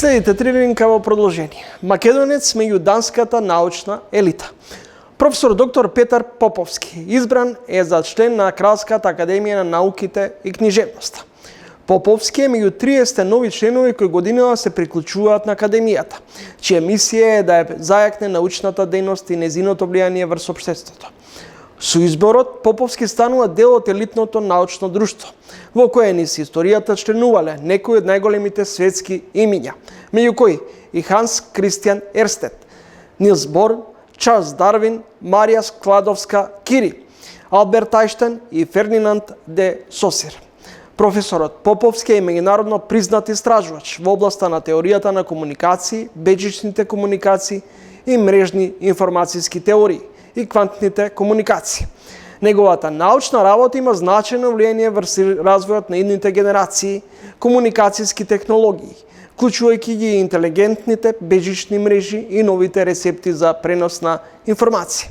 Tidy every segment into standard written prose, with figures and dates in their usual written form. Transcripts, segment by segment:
Следите тренинга во продолжение. Македонец меѓу данската научна елита. Професор доктор Петар Поповски избран е за член на Кралската академија на науките и книжевноста. Поповски е меѓу 30 нови членови кои годинава се приклучуваат на академијата, чија мисија е да ја зајакне научната дејност и незиното влијание врз општеството. Со изборот, Поповски станува дел од елитното научно друштво, во кое низ историјата членувале некои од најголемите светски имиња, меѓу кои и Ханс Кристијан Ерстед, Нилс Бор, Чарлс Дарвин, Марија Склодовска-Кюри, Алберт Ајнштајн и Фердинанд де Сосир. Професорот Поповски е меѓународно признат истражувач во областа на теоријата на комуникации, бежичните комуникации и мрежни информацијски теории и квантните комуникации. Неговата научна работа има значајно влијание врз развојот на идните генерации, комуникацијски технологии, вклучувајќи ги интелигентните бежични мрежи и новите рецепти за пренос на информации.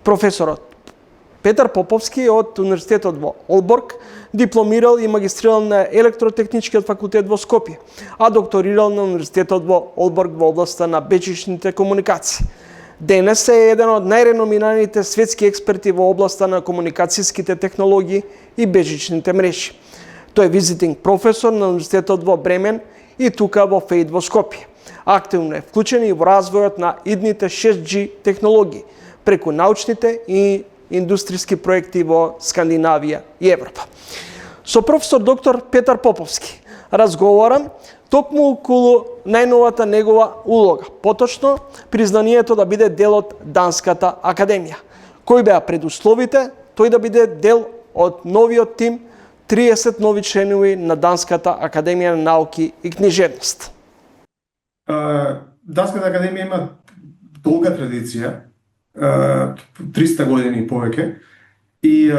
Професорот Петар Поповски од Универзитетот во Олборг дипломирал и магистрирал на Електротехничкиот факултет во Скопје, а докторирал на Универзитетот во Олборг во областа на бежичните комуникации. Денес е еден од најреномираните светски експерти во областа на комуникацијските технологии и бежичните мрежи. Тој е визитинг професор на Универзитетот во Бремен и тука во ФЕИД во Скопје. Активно е вклучен и во развојот на идните 6G технологии преку научните и индустријски проекти во Скандинавија и Европа. Со професор доктор Петар Поповски разговарам токму околу најновата негова улога, поточно признанието да биде дел од Данската академија. Кои беа предусловите тој да биде дел од новиот тим 30 нови членови на Данската академија на науки и книжевност? Данската академија има долга традиција, 300 години и повеќе, и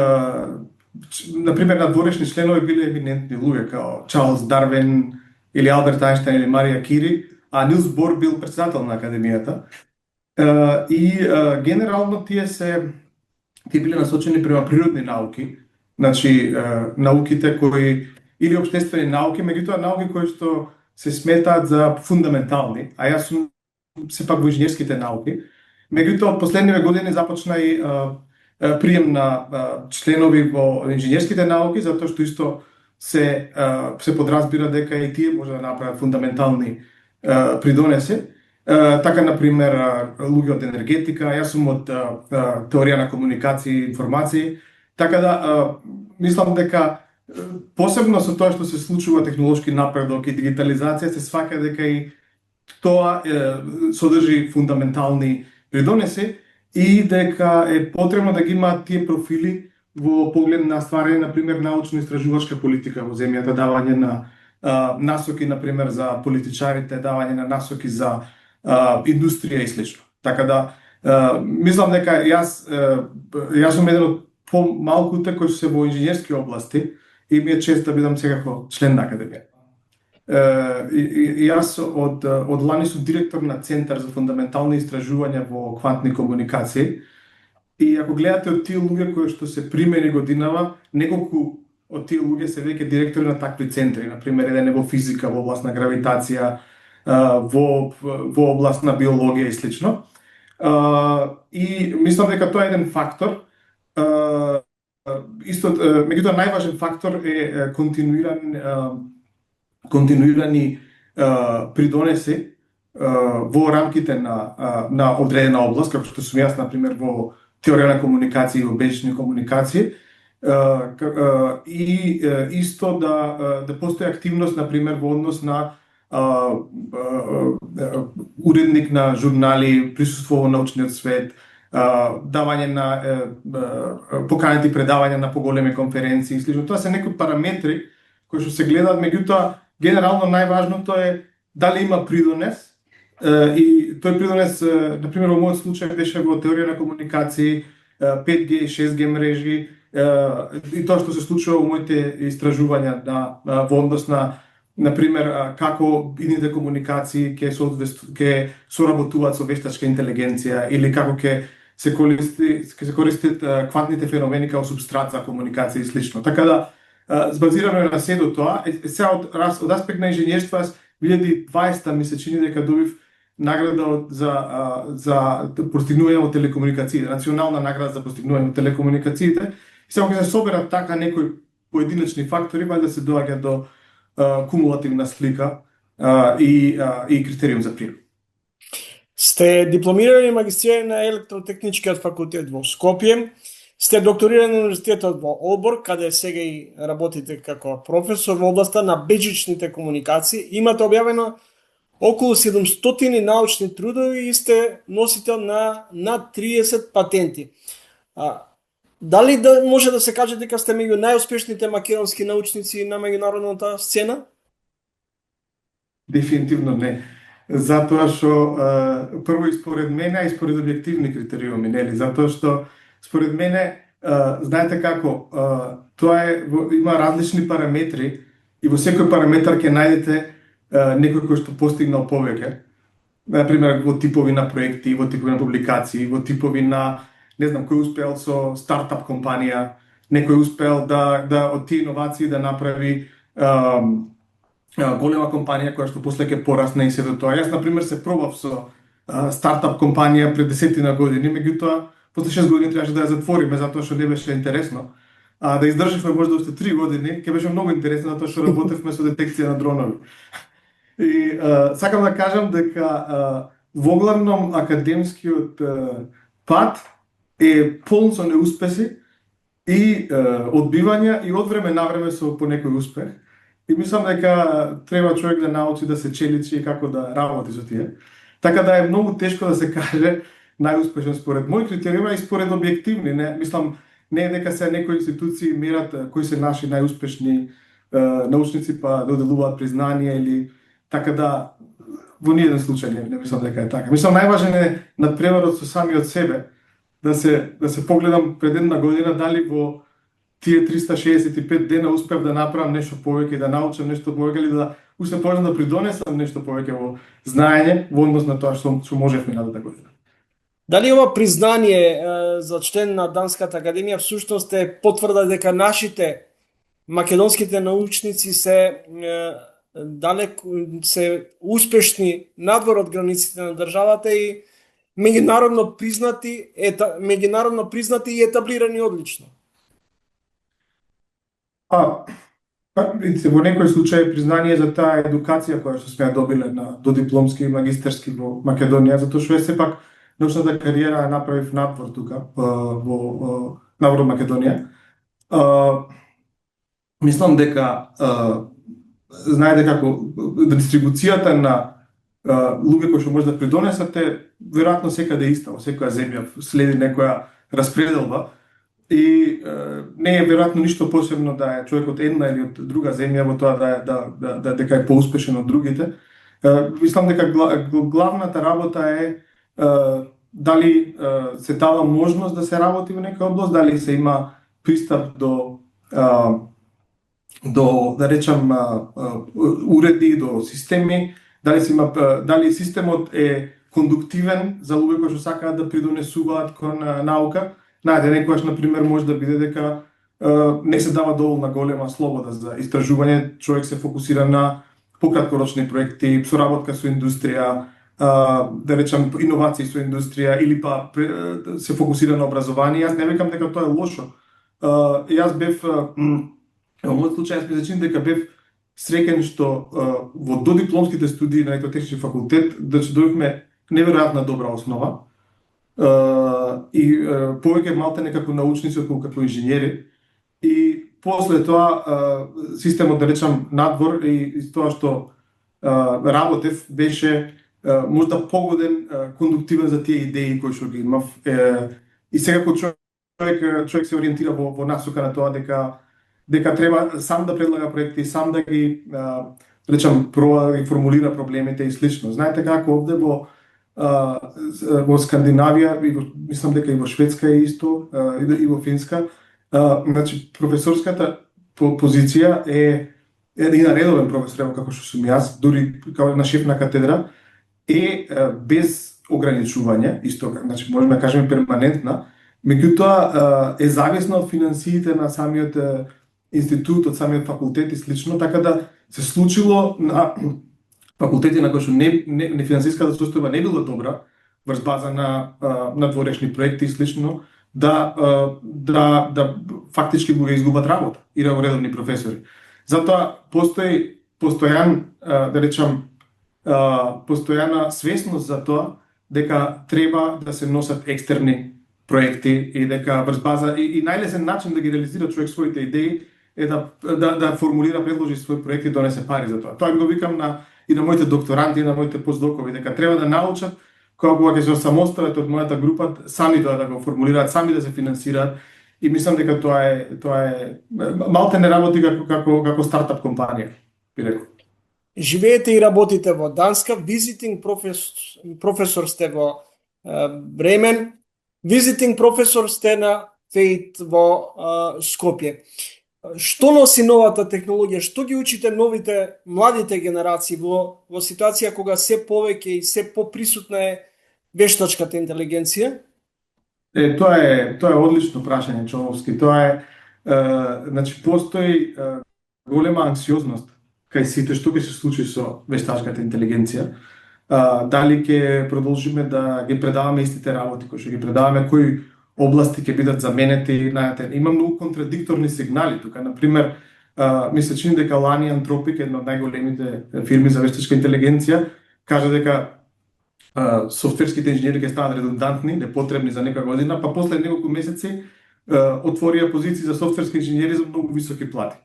например надворешни членови биле еминентни луѓе као Чарлс Дарвин или Алберт Ајнштајн или Марија Кюри, а Нилс Бор бил претседател на академијата. И генерално тие биле насочени према природни науки, значи науките кои или општествени науки, меѓутоа науки кои што се сметаат за фундаментални, а јас сум сепак во инженерските науки. Меѓутоа од последниве години започна и прием на членови во инженерските науки, затоа што исто се подразбира дека и тие може да направат фундаментални придонеси. Така, например, луѓе од енергетика, јас сум од теорија на комуникации и информации. Така да, мислам дека посебно со тоа што се случува технолошки напредок и дигитализација, се сваќа дека и тоа содржи фундаментални придонеси и дека е потребно да ги имаат тие профили во поглед на стварање, например, научно-истражувачка политика во земјата, давање на насоки, например, за политичарите, давање на насоки за индустрија и слично. Така да, мислам дека јас сум еден од помалкуте кои се во инженерски области и ми е чест да бидам секако член на академија. Јас од лани сум директор на Центар за фундаментални истражувања во квантни комуникации. И ако гледате од тие луѓе кои што се примени годинава, неколку од тие луѓе се веќе директори на такви центри, например еден е во физика, во област на гравитација, во област на биологија и слично. И мислам дека тоа е еден фактор. Исто, меѓутоа најважен фактор е континуирани придонеси во рамките на одредена област, како што сум јас, например, во теорија на комуникации и во бежични комуникации, и исто да постои активност, например, во однос на уредник на журнали, присуство во научниот свет, давање на поканети предавања на поголеми конференции и слично. Тоа се некои параметри кои што се гледаат, меѓутоа генерално најважното е дали има придонес. И тој придонес, например, во мојот случај беше во теорија на комуникации, 5G и 6G мрежи, и тоа што се случува во моите истражувања во однос на, например, како идните комуникации ќе соработуваат со вештачка интелигенција или како ќе се користат квантните феномени како субстрат за комуникација и слично. Така да, базирано е на седо тоа, сега од аспект на инженерство, 2020 ми се чини дека добив награда за постигнување во телекомуникации, национална награда за постигнување во телекомуникациите. И само ќе се соберат така некои поединечни фактори, да се доаѓа до кумулативна слика и критериум за прием. Сте дипломирани магистrirani на Електротехничкиот факултет во Скопје, сте докторирани на Универзитетот во Олборг, каде сега и работите како професор во областа на бежичните комуникации. Имате објавено околу 700 научни трудови и сте носител на над 30 патенти. Дали може да се каже дека сте меѓу најуспешните македонски научници на меѓународната сцена? Дефинитивно не. Затоа што прво и според мене, и според објективни критериуми, нели? Затоа што според мене, знаете како, има различни параметри и во секој параметар ќе најдете некој кој што постигнал повеќе. Например, во типови на проекти, во типови на публикации, во типови на, не знам, кој успел со стартап компанија, некој успел да од тие иновации да направи голема компанија која што после ќе порасне и сето тоа. Јас, например, се пробав со стартап компанија пред 10 години, меѓутоа после 6 години требаше да ја затвориме затоа што не беше интересно. Да издрживме можда уште 3 години, ќе беше многу интересно затоа што работевме со детекција на дронови. И сакам да кажам дека воглавном академскиот пат е полн со неуспеси и одбивања и од време на време со по некој успех. И мислам дека треба човек да научи да се челичи и како да работи со тие. Така да е многу тешко да се каже најуспешен според мои критериуми и според објективни. Мислам, не е дека се некои институции мерат кои се наши најуспешни научници па доделуваат признание или така да во ниеден случај не мислам дека е така. Мислам најважен е надпреварот со самиот себе, да се погледам пред една година дали во тие 365 дена успев да направам нешто повеќе, да научам нешто повеќе или да уште можам да придонесам нешто повеќе во знаење во однос на тоа што можев минатата година. Дали ова признание за член на Данската академија всушност е потврда дека нашите македонските научници се успешни надвор од границите на државата и меѓународно признати и етаблирани одлично? Во некој случај признание за таа едукација која што сме ја добиле на додипломски и магистерски во Македонија, затоа што сепак научната кариера ја направив надвор тука во Македонија. Мислам дека знаете како дистрибуцијата на луѓе кои што може да придонесат е веројатно секаде иста, во секоја земја следи некоја распределба. И не е веројатно ништо посебно да е човек од една или од друга земја во тоа дека е поуспешен од другите. Мислам дека главната работа е дали се дава можност да се работи во некоја област, дали се има пристап до да речам уреди, до системи, дали системот е кондуктивен за луѓе кои што сакаат да придонесуваат кон наука. Знаете, некогаш, например, може да биде дека не се дава доволна голема слобода за истражување, човек се фокусира на пократкорочни проекти, соработка со индустрија, да речам иновации со индустрија или па се фокусира на образование. Јас не викам дека тоа е лошо. Јас бев во мојот случај ми се чини дека бев среќен што во додипломските студии на Електротехнички факултет да добивме неверојатна добра основа. И повеќе малте некако научници отколку како инженери. И после тоа системот, да речам, надвор и тоа што работев беше можда погоден, кондуктивен за тие идеи кои што ги имав. И секако човек се ориентира во насока на тоа дека треба сам да предлага проекти, сам да ги речам проба да ги формулира проблемите и слично. Знаете како овде во Скандинавија, мислам дека и во Шведска е исто, и во Финска, значи професорската позиција е и на редовен професор, како што сум јас, дури како на шеф на катедра, е без ограничување, исто, значи можеме да кажеме перманентна, меѓутоа е зависна од финансиите на самиот институт, од самиот факултет и слично, така да се случило факултети на кои што не финансиската состојба не била добра врз база на дворешни проекти и слично, да фактички го изгубат работа и редовни професори. Затоа постои постојана свесност за тоа дека треба да се носат екстерни проекти и дека врз база и најлесен начин да ги реализира човек своите идеи е да формулира, предложи свој проект и донесе пари за тоа. Тоа го викам и на моите докторанти и на моите постдокови, дека треба да научат кога ќе се самостават од мојата група, сами да го формулираат, сами да се финансираат, и мислам дека тоа е малте не работи како стартап компанија, би рекол. Живеете и работите во Данска, визитинг професор сте во Бремен, визитинг професор сте на ФЕИТ во Скопје. Што носи новата технологија? Што ги учите новите, младите генерации во ситуација кога се повеќе и се поприсутна е вештачката интелигенција? Тоа е одлично прашање, Чововски. Тоа е, значи, постои голема анксиозност кај сите што ќе се случи со вештачката интелигенција. Дали ќе продолжиме да ги предаваме истите работи кои што ги предаваме, кои области ќе бидат заменети, знаете, има многу контрадикторни сигнали тука. Например, ми се чини дека Лани Антропик, една од најголемите фирми за вештачка интелигенција, кажа дека софтверските инженери ќе станат редундантни, непотребни за некоја година, па после неколку месеци отворија позиции за софтверски инженери за многу високи плати.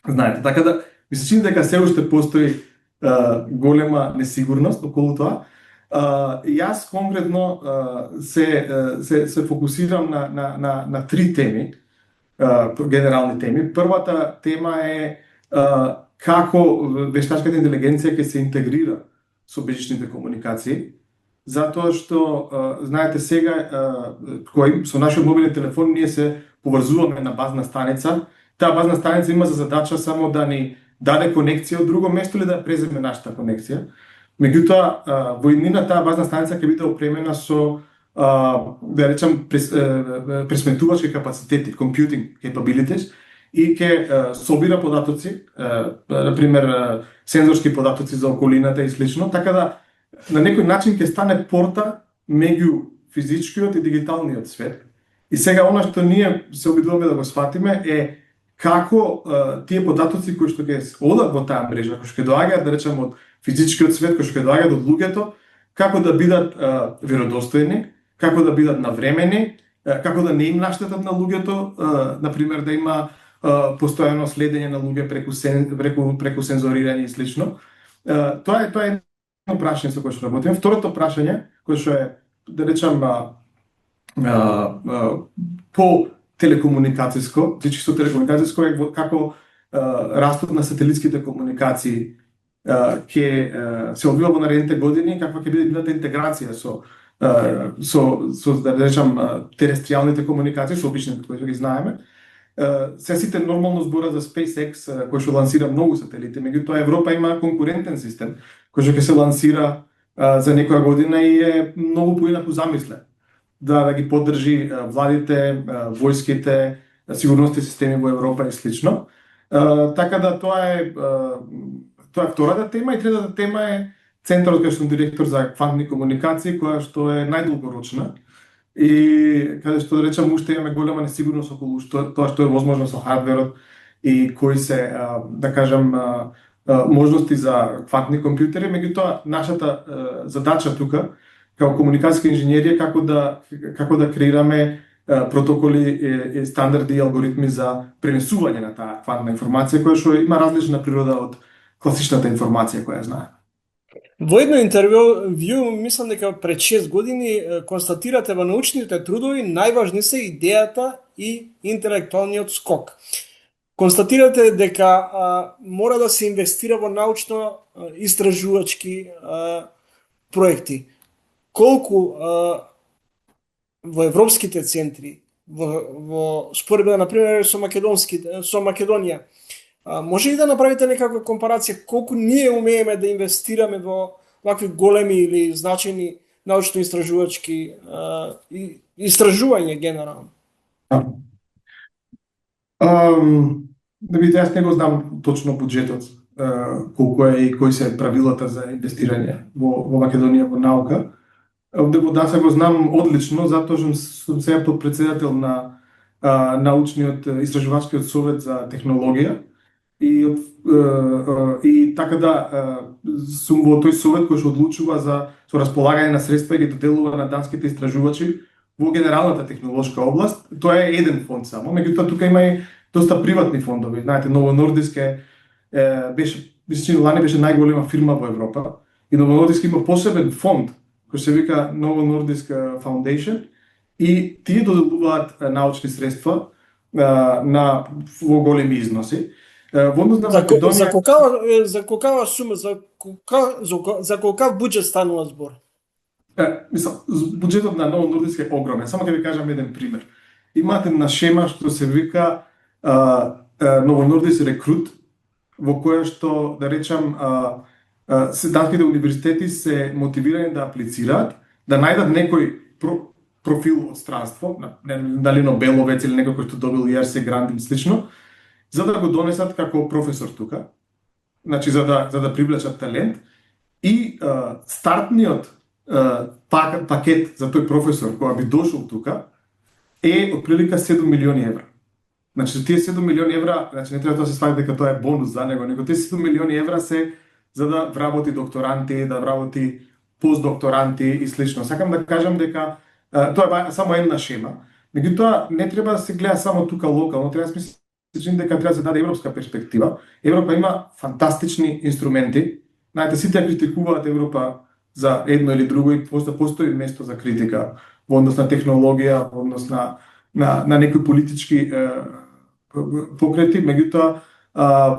Знаете, така да ми се чини дека се уште постои голема несигурност околу тоа. Јас конкретно се фокусирам на три теми, генерални теми. Првата тема е како вештачката интелигенција ќе се интегрира со безжичните комуникации, затоа што, знаете, сега со нашиот мобилен телефон ние се поврзуваме на базна станица. Таа базна станица има за задача само да ни даде конекција од друго место или да преземе нашата конекција. Меѓутоа, во иднина таа базна станица ќе биде опремена со, да речем, пресметувачки капацитети, computing capabilities, и ќе собира податоци, например, сензорски податоци за околината и слично, така да на некој начин ќе стане порта меѓу физичкиот и дигиталниот свет. И сега она што ние се обидуваме да го сватиме е како тие податоци кои што ќе одат во таа мрежа, кои што ќе доаѓаат, да речем, од физичкиот свет, кои што ќе доаѓаат од луѓето, како да бидат веродостојни, како да бидат навремени, како да не им наштетат на луѓето, например да има постојано следење на луѓе преку сензорирање и слично. Тоа е едно прашање со кое што работиме. Второто прашање, кое што е, да речам, по телекомуникацијско, чисто телекомуникацијско, е како растот на сателитските комуникации ќе се одвива во наредните години, каква ќе биде интеграција со да речам терестријалните комуникации, со обичните кои ги знаеме. Се сите нормално збора за SpaceX, кој што лансира многу сателити, меѓутоа Европа има конкурентен систем кој што ќе се лансира за некоја година и е многу поинаку замислен да ги поддржи владите, војските, сигурностни системи во Европа и слично. Така да тоа е втората тема, и третата тема е центарот кај што сум директор за квантни комуникации, која што е најдолгорочна и каде што, да речем, уште имаме голема несигурност околу тоа што е возможно со хардверот и кои се, да кажам, можности за квантни компјутери. Меѓутоа, нашата задача тука како комуникацијска инженерија како да креираме протоколи, стандарди и алгоритми за пренесување на таа квантна информација, која што има различна природа од класичната информација која знаеме. Во едно интервју, мислам дека пред 6 години, констатирате во научните трудови најважни се идејата и интелектуалниот скок. Констатирате дека мора да се инвестира во научно-истражувачки проекти. Колку во европските центри, во споредба, например, со Македонија, може ли да направите некаква компарација колку ние умееме да инвестираме во вакви големи или значајни научно-истражувачки истражувања генерално? Да видите, јас не го знам точно буџетот колку е и кои се правилата за инвестирање во Македонија во наука. Овде во Данска го знам одлично, затоа што сум сега подпредседател на научниот истражувачкиот совет за технологија и така да сум во тој совет кој што одлучува со располагање на средства и ги доделува на данските истражувачи во генералната технолошка област. Тоа е еден фонд само, меѓутоа тука има и доста приватни фондови. Знаете, Novo Nordisk лани беше најголема фирма во Европа и Novo Nordisk има посебен фонд кој се вика Novo Nordisk Foundation и тие доделуваат научни средства во големи износи. Во однос на Македонија за колкава сума, за колкав буџет станува збор? Мислам, буџетот на Novo Nordisk е огромен. Само ќе ви кажам еден пример. Имате една шема што се вика Novo Nordisk Recruit, во која што, да речам, данските универзитети се мотивирани да аплицираат, да најдат некој профил од странство, дали Нобеловец или некој кој што добил ERC грант и слично, за да го донесат како професор тука, значи за да привлечат талент и стартниот пакет за тој професор кој би дошол тука е отприлика 7 милиони евра. Значи тие 7 милиони евра, значи не треба да се сваќа дека тоа е бонус за него, него тие 7 милиони евра се за да вработи докторанти, да вработи постдокторанти и слично. Сакам да кажам дека тоа е само една шема. Меѓутоа не треба да се гледа само тука локално, треба да се чини дека треба да се даде европска перспектива. Европа има фантастични инструменти. Знаете, сите ја критикуваат Европа за едно или друго и постои место за критика во однос на технологија, во однос на некои политички покрети, меѓутоа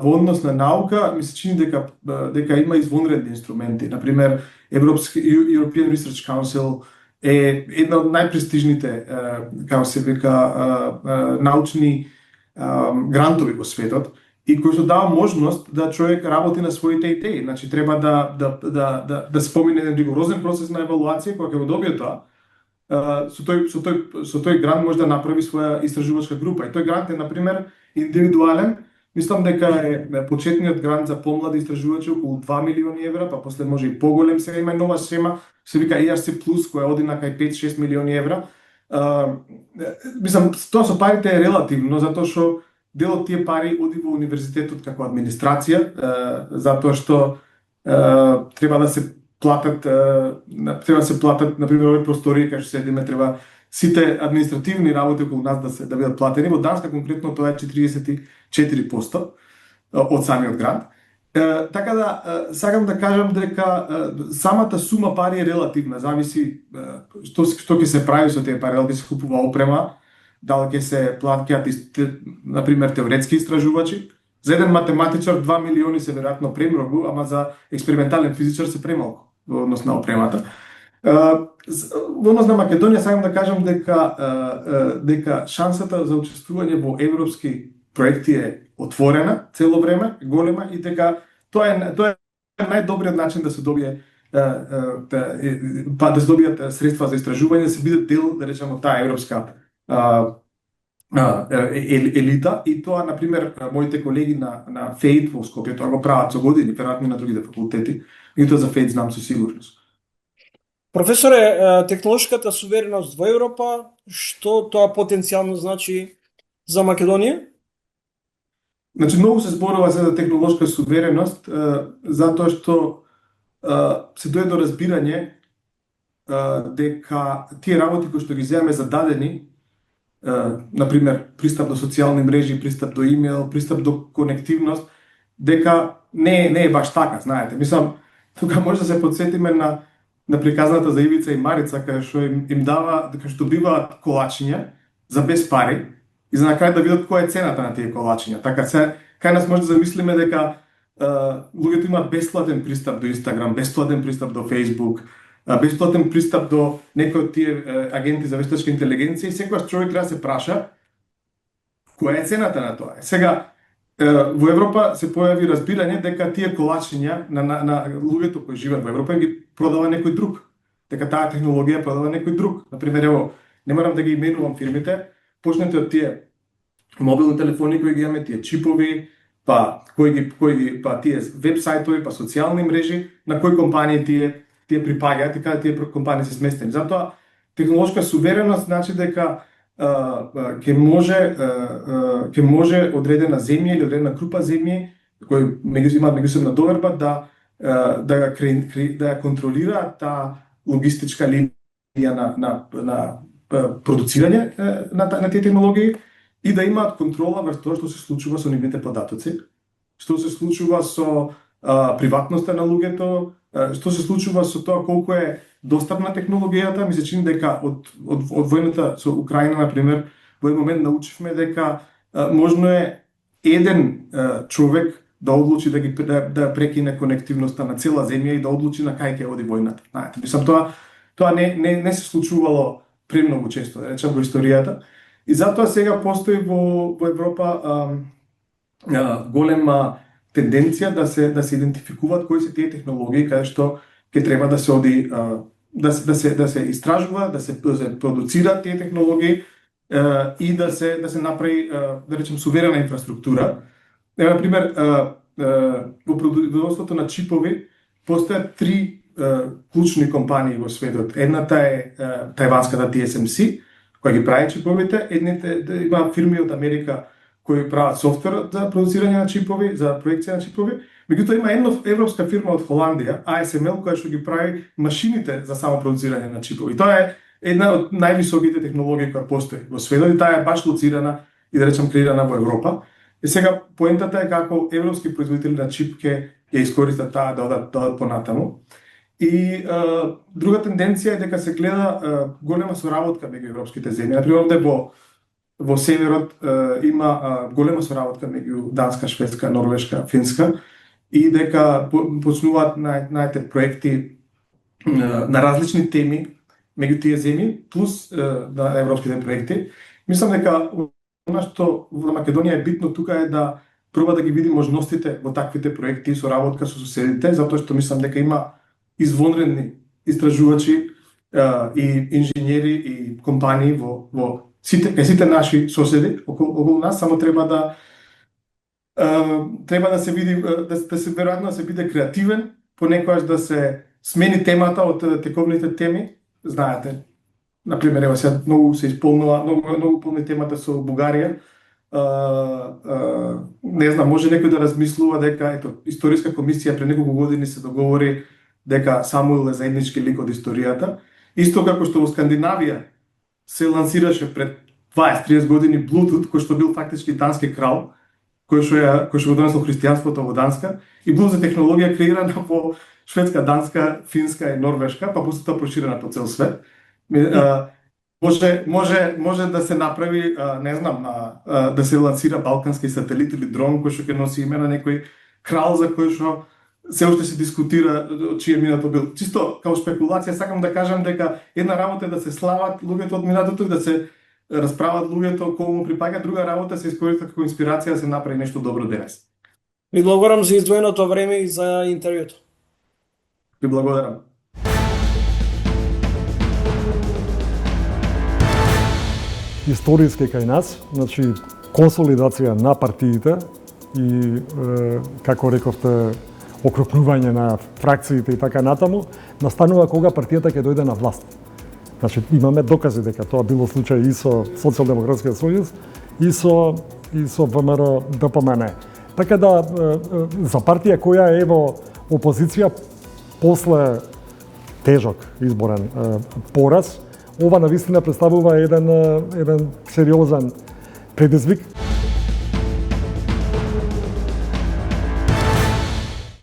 во однос на наука ми се чини дека има извонредни инструменти. Например, European Research Council е една од најпрестижните, како се вика, научни грантови во светот и кој што дава можност да човек работи на своите идеи. Значи треба да спомине еден ригорозен процес на евалуација кога ќе го добие тоа. Со тој грант може да направи своја истражувачка група. И тој грант е, например, индивидуален. Мислам дека е почетниот грант за помлади истражувачи околу 2 милиони евра, па после може и поголем. Сега има нова шема, се вика ERC+, која оди на кај 5-6 милиони евра. Мислам, тоа со парите е релативно, затоа што дел од тие пари оди во универзитетот како администрација, затоа што треба да се платат, например, овие простори кај што седиме, треба сите административни работи околу нас да бидат платени. Во Данска конкретно тоа е 44% од самиот грант. Така да сакам да кажам дека самата сума пари е релативна, зависи што ќе се прави со тие пари, дали ќе се купува опрема, дали ќе се плаќаат например теоретски истражувачи. За еден математичар 2 милиони се веројатно премногу, ама за експериментален физичар се премалку во однос на опремата. Во однос на Македонија сакам да кажам дека шансата за учествување во европски проекти е отворена цело време, голема и дека тоа е најдобриот начин да се добие да се добијат средства за истражување, да се биде дел, да речеме, таа европска елита и тоа, например, моите колеги на ФЕИД во Скопје тоа го прават со години, веројатно на другите факултети, и тоа за ФЕИД знам со сигурност. Професоре, технолошката сувереност во Европа, што тоа потенцијално значи за Македонија? Значи, многу се зборува за технолошка сувереност, затоа што се дојде до разбирање дека тие работи кои што ги земеме за дадени, например, пристап до социјални мрежи, пристап до имејл, пристап до конективност, дека не е баш така, знаете. Мислам, тука може да се подсетиме на приказната за Ивица и Марица, кај што им дава, кај што добиваат колачиња за без пари, и за на крај да видат која е цената на тие колачиња. Така кај нас може да замислиме дека луѓето имаат бесплатен пристап до Инстаграм, бесплатен пристап до Facebook, бесплатен пристап до некои од тие агенти за вештачка интелигенција и секогаш човек треба да се праша која е цената на тоа. Сега во Европа се појави разбирање дека тие колачиња на луѓето кои живеат во Европа ги продава некој друг. Дека таа технологија продава некој друг. Например, ево, не морам да ги именувам фирмите, почнете од тие мобилни телефони кои ги имаме, тие чипови, па тие веб сајтови, па социјални мрежи, на кои компании тие припаѓаат и каде тие компании се сместени. Затоа технолошка сувереност значи дека ќе може одредена земја или одредена група земји кои имаат меѓусебна доверба да ја контролираат таа логистичка линија на продуцирање на тие технологии и да имаат контрола врз тоа што се случува со нивните податоци, што се случува со приватноста на луѓето, што се случува со тоа колку е достапна технологијата. Ми се чини дека од војната со Украина, например, во еден момент научивме дека можно е еден човек да одлучи да прекине конективноста на цела земја и да одлучи на кај ќе оди војната. Знаете, мислам тоа не се случувало премногу често, да речам, во историјата. И затоа сега постои во Европа голема тенденција да се идентификуваат кои се тие технологии каде што ќе треба да се оди да се истражува, да се продуцираат тие технологии и да се направи, да речем, суверена инфраструктура. Например, во производството на чипови постојат три клучни компании во светот. Едната е тајванската TSMC, која ги прави чиповите, има фирми од Америка кои прават софтверот за продуцирање на чипови, за проекција на чипови. Меѓутоа има една европска фирма од Холандија, ASML, која што ги прави машините за само продуцирање на чипови. Тоа е една од највисоките технологии која постои во светот и таа е баш лоцирана и, да речем, креирана во Европа. И сега поентата е како европски производители на чип ќе ја искористат таа да одат понатаму. И друга тенденција е дека се гледа голема соработка меѓу европските земји. Например, овде во северот има голема соработка меѓу Данска, Шведска, Норвешка, Финска и дека почнуваат најте проекти на различни теми меѓу тие земји, плюс на европските проекти. Мислам дека она што во Македонија е битно тука е да проба да ги види можностите во таквите проекти и соработка со соседите, затоа што мислам дека има извонредни истражувачи и инженери и компании во сите наши соседи околу нас, само треба да се види, да се веројатно да се биде креативен, понекогаш да се смени темата од тековните теми. Знаете, например, ево сега многу се исполнува, многу полни темата со Бугарија. Не знам, може некој да размислува дека историска комисија пред неколку години се договори дека Самуил е заеднички лик од историјата. Исто како што во Скандинавија се лансираше пред 20-30 години Bluetooth, кој што бил фактички дански крал, кој што го донесло христијанството во Данска, и Bluetooth технологија креирана во Шведска, Данска, Финска и Норвешка, па после тоа проширена по цел свет. Може да се направи, не знам, да се лансира балкански сателит или дрон кој што ќе носи име на некој крал за кој што се уште се дискутира чие минато бил. Чисто као спекулација сакам да кажам дека една работа е да се слават луѓето од минатото и да се расправат луѓето кому му припаѓа, друга работа се искориста како инспирација да се направи нешто добро денес. Ви благодарам за издвоеното време и за интервјуто. Ви благодарам. Историски кај нас, значи консолидација на партиите и како рековте окрупнување на фракциите и така натаму, настанува кога партијата ќе дојде на власт. Значи имаме докази дека тоа било случај и со Социјалдемократскиот сојуз и со ВМРО ДПМН. Така да за партија која е во опозиција после тежок изборен пораз, ова навистина представува еден сериозен предизвик.